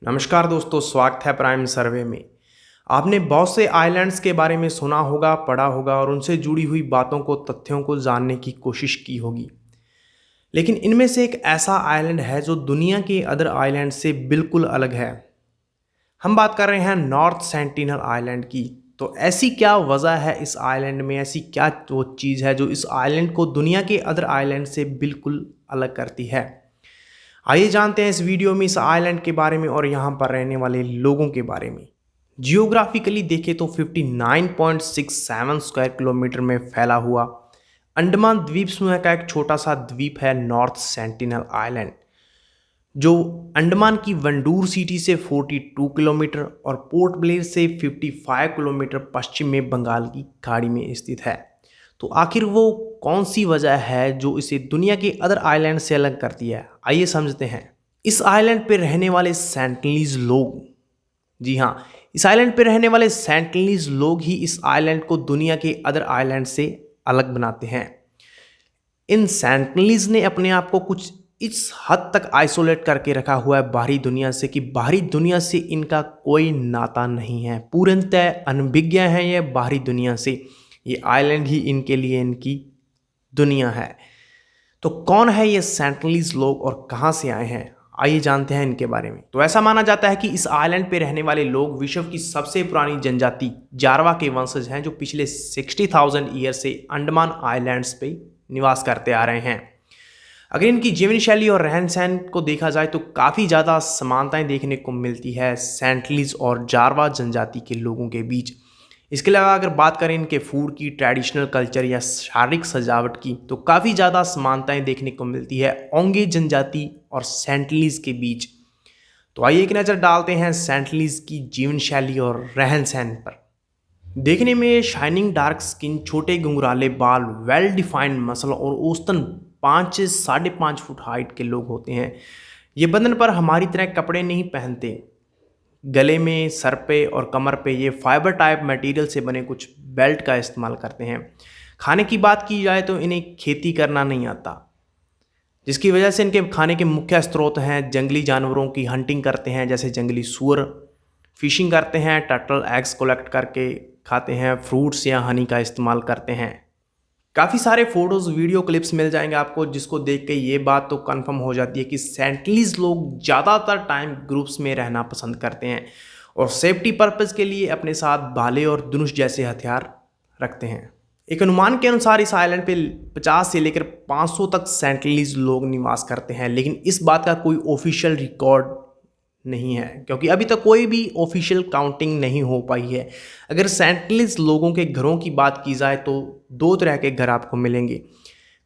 नमस्कार दोस्तों, स्वागत है प्राइम सर्वे में। आपने बहुत से आइलैंड्स के बारे में सुना होगा, पढ़ा होगा और उनसे जुड़ी हुई बातों को, तथ्यों को जानने की कोशिश की होगी। लेकिन इनमें से एक ऐसा आइलैंड है जो दुनिया के अदर आइलैंड से बिल्कुल अलग है। हम बात कर रहे हैं नॉर्थ सेंटिनल आइलैंड की। तो ऐसी क्या वजह है इस आइलैंड में, ऐसी क्या वो चीज़ है जो इस आइलैंड को दुनिया के अदर आइलैंड से बिल्कुल अलग करती है। आइए जानते हैं इस वीडियो में इस आइलैंड के बारे में और यहाँ पर रहने वाले लोगों के बारे में। जियोग्राफिकली देखें तो 59.67 स्क्वायर किलोमीटर में फैला हुआ अंडमान द्वीप समूह का एक छोटा सा द्वीप है नॉर्थ सेंटिनल आइलैंड, जो अंडमान की वंडूर सिटी से 42 किलोमीटर और पोर्ट ब्लेयर से 55 किलोमीटर पश्चिम में बंगाल की खाड़ी में स्थित है। तो आखिर वो कौन सी वजह है जो इसे दुनिया के अदर आइलैंड से अलग करती है, आइए समझते हैं। इस आइलैंड पर रहने वाले सेंटिनलीज लोग, जी हाँ, इस आइलैंड पर रहने वाले सेंटिनलीज लोग ही इस आइलैंड को दुनिया के अदर आइलैंड से अलग बनाते हैं। इन सेंटिनलीज ने अपने आप को कुछ इस हद तक आइसोलेट करके रखा हुआ है बाहरी दुनिया से कि बाहरी दुनिया से इनका कोई नाता नहीं है, पूर्णतः अनभिज्ञ है ये बाहरी दुनिया से। ये आइलैंड ही इनके लिए इनकी दुनिया है। तो कौन है ये सेंटिनलीज लोग और कहाँ से आए हैं, आइए जानते हैं इनके बारे में। तो ऐसा माना जाता है कि इस आइलैंड पे रहने वाले लोग विश्व की सबसे पुरानी जनजाति जारवा के वंशज हैं, जो पिछले 60,000 ईयर से अंडमान आइलैंड्स पे निवास करते आ रहे हैं। अगर इनकी जीवन शैली और रहन सहन को देखा जाए तो काफ़ी ज़्यादा समानताएं देखने को मिलती है सेंटिनलीज और जारवा जनजाति के लोगों के बीच। इसके अलावा अगर बात करें इनके फूड की, ट्रेडिशनल कल्चर या शारीरिक सजावट की, तो काफ़ी ज़्यादा समानताएं देखने को मिलती है ओंगे जनजाति और सेंटिनलीज के बीच। तो आइए एक नज़र डालते हैं सेंटिनलीज की जीवन शैली और रहन सहन पर। देखने में शाइनिंग डार्क स्किन, छोटे घुंघराले बाल, वेल डिफाइंड मसल और औसतन 5 से 5.5 फुट हाइट के लोग होते हैं। ये बदन पर हमारी तरह कपड़े नहीं पहनते। गले में, सर पे और कमर पे ये फाइबर टाइप मटेरियल से बने कुछ बेल्ट का इस्तेमाल करते हैं। खाने की बात की जाए तो इन्हें खेती करना नहीं आता, जिसकी वजह से इनके खाने के मुख्य स्रोत हैं जंगली जानवरों की हंटिंग करते हैं, जैसे जंगली सूअर, फिशिंग करते हैं, टर्टल एग्स कलेक्ट करके खाते हैं, फ्रूट्स या हनी का इस्तेमाल करते हैं। काफ़ी सारे फोटोज़, वीडियो क्लिप्स मिल जाएंगे आपको, जिसको देख के ये बात तो कंफर्म हो जाती है कि सेंटिनलीज लोग ज़्यादातर टाइम ग्रुप्स में रहना पसंद करते हैं और सेफ्टी पर्पज़ के लिए अपने साथ भाले और धनुष जैसे हथियार रखते हैं। एक अनुमान के अनुसार इस आइलैंड पे 50 से लेकर 500 तक सेंटिनलीज लोग निवास करते हैं, लेकिन इस बात का कोई ऑफिशियल रिकॉर्ड नहीं है, क्योंकि अभी तक कोई भी ऑफिशियल काउंटिंग नहीं हो पाई है। अगर सेंटिनलीज लोगों के घरों की बात की जाए तो 2 तरह के घर आपको मिलेंगे।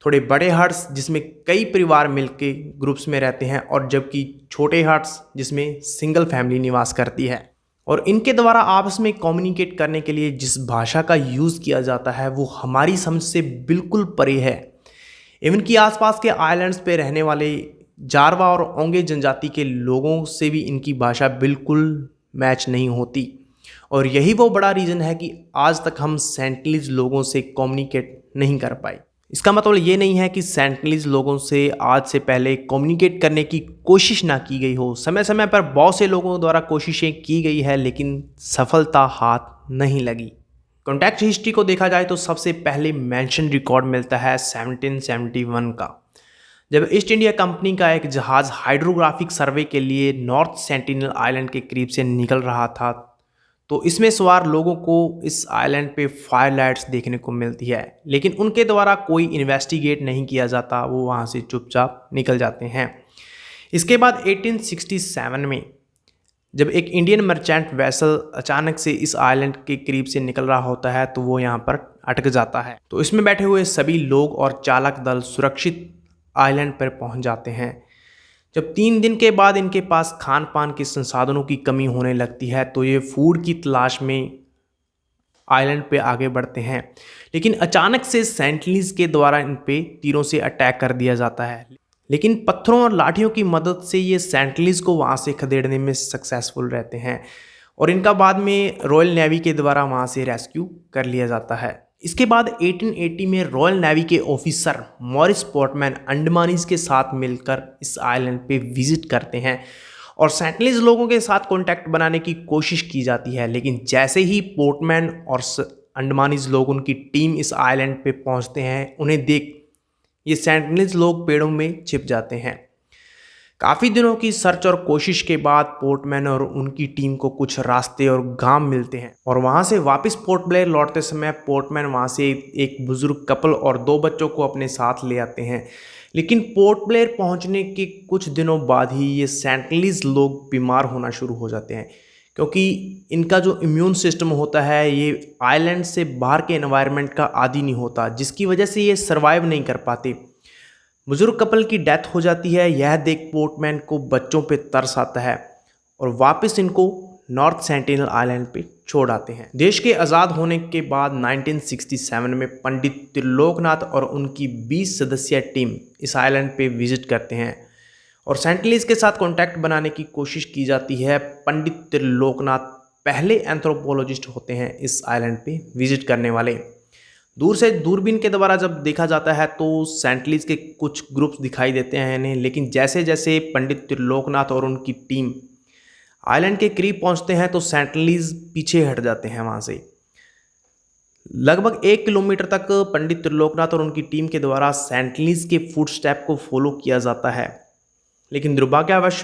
थोड़े बड़े हट्स जिसमें कई परिवार मिलके ग्रुप्स में रहते हैं, और जबकि छोटे हट्स जिसमें सिंगल फैमिली निवास करती है। और इनके द्वारा आपस में कम्युनिकेट करने के लिए जिस भाषा का यूज़ किया जाता है वो हमारी समझ से बिल्कुल परे है। इवन कि आसपास के आइलैंड्स पे रहने वाले जारवा और ओंगे जनजाति के लोगों से भी इनकी भाषा बिल्कुल मैच नहीं होती। और यही वो बड़ा रीज़न है कि आज तक हम सेंटिनलीज लोगों से कम्युनिकेट नहीं कर पाए। इसका मतलब ये नहीं है कि सेंटिनलीज लोगों से आज से पहले कम्युनिकेट करने की कोशिश ना की गई हो। समय समय पर बहुत से लोगों द्वारा कोशिशें की गई है, लेकिन सफलता हाथ नहीं लगी। कॉन्टैक्ट हिस्ट्री को देखा जाए तो सबसे पहले मेंशन रिकॉर्ड मिलता है 1771 का, जब ईस्ट इंडिया कंपनी का एक जहाज़ हाइड्रोग्राफिक सर्वे के लिए नॉर्थ सेंटिनल आइलैंड के करीब से निकल रहा था। तो इसमें सवार लोगों को इस आइलैंड पे फायर लाइट्स देखने को मिलती है, लेकिन उनके द्वारा कोई इन्वेस्टिगेट नहीं किया जाता, वो वहाँ से चुपचाप निकल जाते हैं। इसके बाद 1867 में जब एक इंडियन मर्चेंट वेसल अचानक से इस आइलैंड के करीब से निकल रहा होता है तो वो यहाँ पर अटक जाता है। तो इसमें बैठे हुए सभी लोग और चालक दल सुरक्षित आइलैंड पर पहुँच जाते हैं। जब 3 दिन के बाद इनके पास खान पान के संसाधनों की कमी होने लगती है तो ये फूड की तलाश में आइलैंड पे आगे बढ़ते हैं, लेकिन अचानक से सेंटिनलीज के द्वारा इन पे तीरों से अटैक कर दिया जाता है। लेकिन पत्थरों और लाठियों की मदद से ये सेंटिनलीज को वहाँ से खदेड़ने में सक्सेसफुल रहते हैं और इनका बाद में रॉयल नेवी के द्वारा वहाँ से रेस्क्यू कर लिया जाता है। इसके बाद 1880 में रॉयल नेवी के ऑफिसर मॉरिस पोर्टमैन अंडमानीज के साथ मिलकर इस आइलैंड पे विजिट करते हैं और सेंटनलीज लोगों के साथ कॉन्टैक्ट बनाने की कोशिश की जाती है। लेकिन जैसे ही पोर्टमैन और अंडमानीज लोग, उनकी टीम इस आइलैंड पे पहुंचते हैं, उन्हें देख ये सेंटनलीज लोग पेड़ों में छिप जाते हैं। काफ़ी दिनों की सर्च और कोशिश के बाद पोर्टमैन और उनकी टीम को कुछ रास्ते और गांव मिलते हैं और वहां से वापस पोर्ट ब्लेयर लौटते समय पोर्टमैन वहां से एक बुजुर्ग कपल और 2 बच्चों को अपने साथ ले आते हैं। लेकिन पोर्ट ब्लेयर पहुंचने के कुछ दिनों बाद ही ये सेंटनलीज लोग बीमार होना शुरू हो जाते हैं, क्योंकि इनका जो इम्यून सिस्टम होता है ये आइलैंड से बाहर के एनवायरनमेंट का आदी नहीं होता, जिसकी वजह से ये सर्वाइव नहीं कर पाते। बुजुर्ग कपल की डेथ हो जाती है। यह देख पोर्टमैन को बच्चों पे तरस आता है और वापस इनको नॉर्थ सेंटिनल आइलैंड पे छोड़ आते हैं। देश के आज़ाद होने के बाद 1967 में पंडित त्रिलोकनाथ और उनकी 20 सदस्यीय टीम इस आइलैंड पे विजिट करते हैं और सेंटिनलीज के साथ कॉन्टैक्ट बनाने की कोशिश की जाती है। पंडित त्रिलोकनाथ पहले एंथ्रोपोलॉजिस्ट होते हैं इस आइलैंड पे विजिट करने वाले। दूर से दूरबीन के द्वारा जब देखा जाता है तो सेंटनलीज के कुछ ग्रुप्स दिखाई देते हैं इन्हें, लेकिन जैसे जैसे पंडित त्रिलोकनाथ और उनकी टीम आइलैंड के करीब पहुंचते हैं तो सेंटनलीज पीछे हट जाते हैं वहां से। लगभग 1 किलोमीटर तक पंडित त्रिलोकनाथ और उनकी टीम के द्वारा सेंटनलीज के फुटस्टेप को फॉलो किया जाता है, लेकिन दुर्भाग्यवश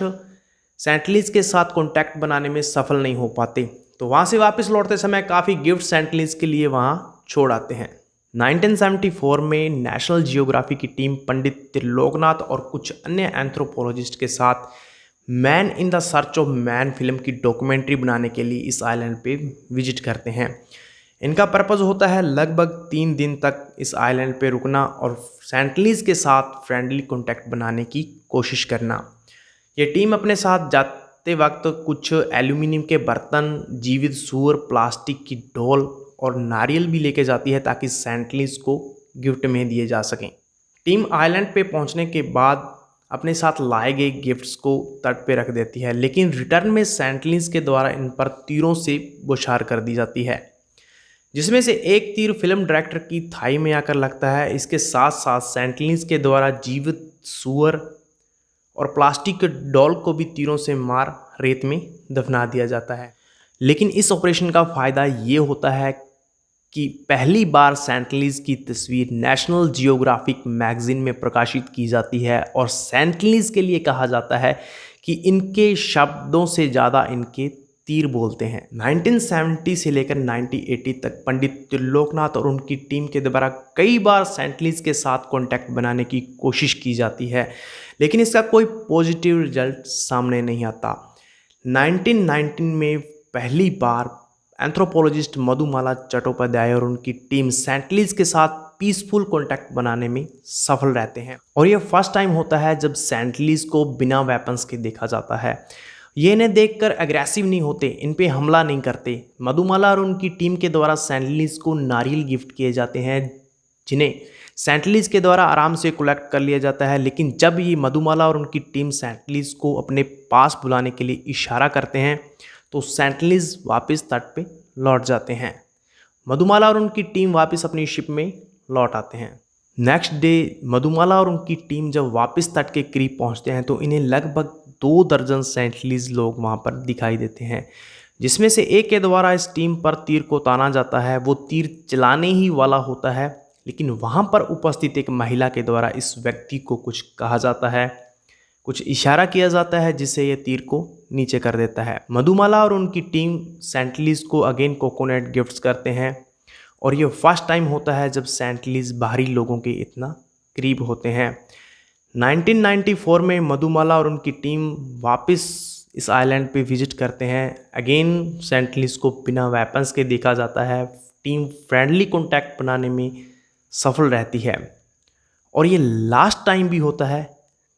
सेंटनलीज के साथ कॉन्टैक्ट बनाने में सफल नहीं हो पाते। तो वहां से वापस लौटते समय काफ़ी गिफ्ट सेंटनलीज के लिए वहां छोड़ आते हैं। 1974 में नेशनल जियोग्राफी की टीम पंडित त्रिलोकनाथ और कुछ अन्य एंथ्रोपोलॉजिस्ट के साथ man in the search of man film की डॉक्यूमेंट्री बनाने के लिए इस आइलैंड पे विजिट करते हैं। इनका पर्पज़ होता है लगभग 3 दिन तक इस आइलैंड पे रुकना और सेंटनलीज के साथ फ्रेंडली कॉन्टैक्ट बनाने की कोशिश करना। ये टीम अपने साथ जाते वक्त कुछ एल्यूमिनियम के बर्तन, जीवित सूअर, प्लास्टिक की ढोल और नारियल भी लेके जाती है ताकि सेंटनलीज को गिफ्ट में दिए जा सकें। टीम आइलैंड पे पहुंचने के बाद अपने साथ लाए गए गिफ्ट्स को तट पे रख देती है, लेकिन रिटर्न में सेंटनलीज के द्वारा इन पर तीरों से बौछार कर दी जाती है, जिसमें से एक तीर फिल्म डायरेक्टर की थाई में आकर लगता है। इसके साथ साथ सेंटनलीज के द्वारा जीवित सूअर और प्लास्टिक के डॉल को भी तीरों से मार रेत में दफना दिया जाता है। लेकिन इस ऑपरेशन का फ़ायदा ये होता है कि पहली बार सेंटनलीज की तस्वीर नेशनल जियोग्राफिक मैगजीन में प्रकाशित की जाती है और सेंटनलीज के लिए कहा जाता है कि इनके शब्दों से ज़्यादा इनके तीर बोलते हैं। 1970 से लेकर 1980 तक पंडित त्रिलोकनाथ और उनकी टीम के द्वारा कई बार सेंटनलीज के साथ कॉन्टैक्ट बनाने की कोशिश की जाती है, लेकिन इसका कोई पॉजिटिव रिजल्ट सामने नहीं आता। 1919 में पहली बार एंथ्रोपोलॉजिस्ट मधुमाला चट्टोपाध्याय और उनकी टीम सेंटनलीज के साथ पीसफुल कॉन्टैक्ट बनाने में सफल रहते हैं और यह फर्स्ट टाइम होता है जब सेंटनलीज को बिना वेपन्स के देखा जाता है। ये इन्हें देखकर अग्रेसिव नहीं होते, इन पे हमला नहीं करते। मधुमाला और उनकी टीम के द्वारा सेंटनलीज को नारियल गिफ्ट किए जाते हैं, जिन्हें सेंटनलीज के द्वारा आराम से कलेक्ट कर लिया जाता है। लेकिन जब ये मधुमाला और उनकी टीम सेंटनलीज को अपने पास बुलाने के लिए इशारा करते हैं तो सेंटनलीज वापस तट पे लौट जाते हैं। मधुमाला और उनकी टीम वापस अपनी शिप में लौट आते हैं। नेक्स्ट डे मधुमाला और उनकी टीम जब वापस तट के करीब पहुंचते हैं तो इन्हें लगभग 2 दर्जन सेंटनलीज लोग वहां पर दिखाई देते हैं, जिसमें से एक के द्वारा इस टीम पर तीर को ताना जाता है। वो तीर चलाने ही वाला होता है, लेकिन वहां पर उपस्थित एक महिला के द्वारा इस व्यक्ति को कुछ कहा जाता है, कुछ इशारा किया जाता है, जिससे ये तीर को नीचे कर देता है। मधुमाला और उनकी टीम सेंटनलीज को अगेन कोकोनट गिफ्ट्स करते हैं और ये फर्स्ट टाइम होता है जब सेंटनलीज बाहरी लोगों के इतना करीब होते हैं। 1994 में मधुमाला और उनकी टीम वापस इस आइलैंड पे विजिट करते हैं। अगेन सेंटनलीज को बिना वेपन्स के देखा जाता है। टीम फ्रेंडली कॉन्टैक्ट बनाने में सफल रहती है और ये लास्ट टाइम भी होता है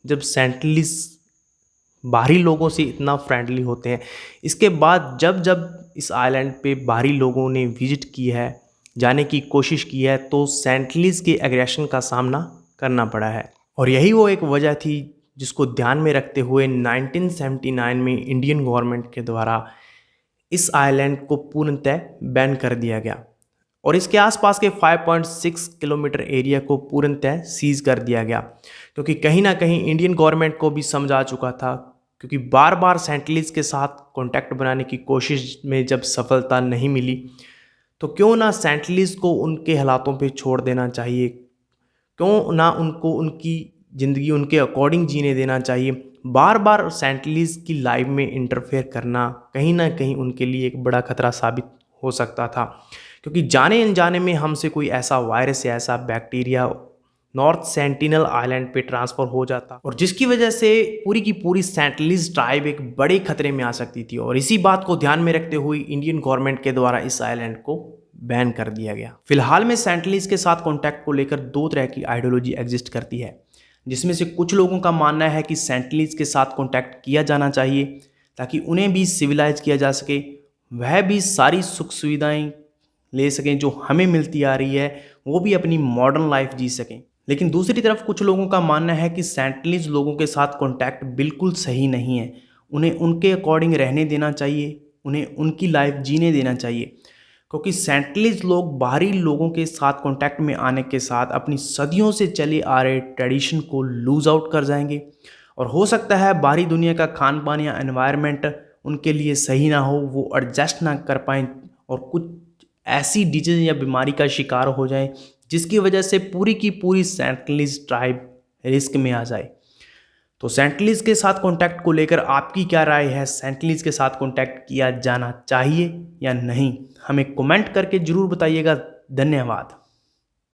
जब सेंटनलीज बाहरी लोगों से इतना फ्रेंडली होते हैं। इसके बाद जब जब इस आइलैंड पे बाहरी लोगों ने विजिट की है, जाने की कोशिश की है, तो सेंटनलीज के एग्रेशन का सामना करना पड़ा है और यही वो एक वजह थी जिसको ध्यान में रखते हुए 1979 में इंडियन गवर्नमेंट के द्वारा इस आइलैंड को पूर्णतः बैन कर दिया गया और इसके आसपास के 5.6 किलोमीटर एरिया को पूर्णतः सीज कर दिया गया, क्योंकि कहीं ना कहीं इंडियन गवर्नमेंट को भी समझ आ चुका था क्योंकि बार बार सेंटिनलीज के साथ कांटेक्ट बनाने की कोशिश में जब सफलता नहीं मिली तो क्यों ना सेंटिनलीज को उनके हालातों पे छोड़ देना चाहिए, क्यों ना उनको उनकी ज़िंदगी उनके अकॉर्डिंग जीने देना चाहिए। बार बार सेंटिनलीज की लाइफ में इंटरफेयर करना कहीं ना कहीं उनके लिए एक बड़ा खतरा साबित हो सकता था, क्योंकि जाने अनजाने में हमसे कोई ऐसा वायरस या ऐसा बैक्टीरिया नॉर्थ सेंटिनल आइलैंड पे ट्रांसफ़र हो जाता और जिसकी वजह से पूरी की पूरी सेंटिनलीज ट्राइब एक बड़े खतरे में आ सकती थी। और इसी बात को ध्यान में रखते हुए इंडियन गवर्नमेंट के द्वारा इस आइलैंड को बैन कर दिया गया। फिलहाल में सेंटिनलीज के साथ कॉन्टैक्ट को लेकर दो तरह की आइडियोलॉजी एग्जिस्ट करती है, जिसमें से कुछ लोगों का मानना है कि सेंटिनलीज के साथ कॉन्टैक्ट किया जाना चाहिए ताकि उन्हें भी सिविलाइज किया जा सके, वह भी सारी सुख सुविधाएं ले सकें जो हमें मिलती आ रही है, वो भी अपनी मॉडर्न लाइफ जी सकें। लेकिन दूसरी तरफ कुछ लोगों का मानना है कि सेंटिनलीज लोगों के साथ कॉन्टैक्ट बिल्कुल सही नहीं है, उन्हें उनके अकॉर्डिंग रहने देना चाहिए, उन्हें उनकी लाइफ जीने देना चाहिए, क्योंकि सेंटिनलीज लोग बाहरी लोगों के साथ कॉन्टैक्ट में आने के साथ अपनी सदियों से चले आ रहे ट्रेडिशन को लूज आउट कर जाएंगे और हो सकता है बाहरी दुनिया का खान पान या एनवायरनमेंट उनके लिए सही ना हो, वो एडजस्ट ना कर पाएँ और कुछ ऐसी डिजीज या बीमारी का शिकार हो जाएं जिसकी वजह से पूरी की पूरी सेंटिनलीज ट्राइब रिस्क में आ जाए। तो सेंटिनलीज के साथ कॉन्टैक्ट को लेकर आपकी क्या राय है? सेंटिनलीज के साथ कॉन्टैक्ट किया जाना चाहिए या नहीं? हमें कमेंट करके ज़रूर बताइएगा। धन्यवाद।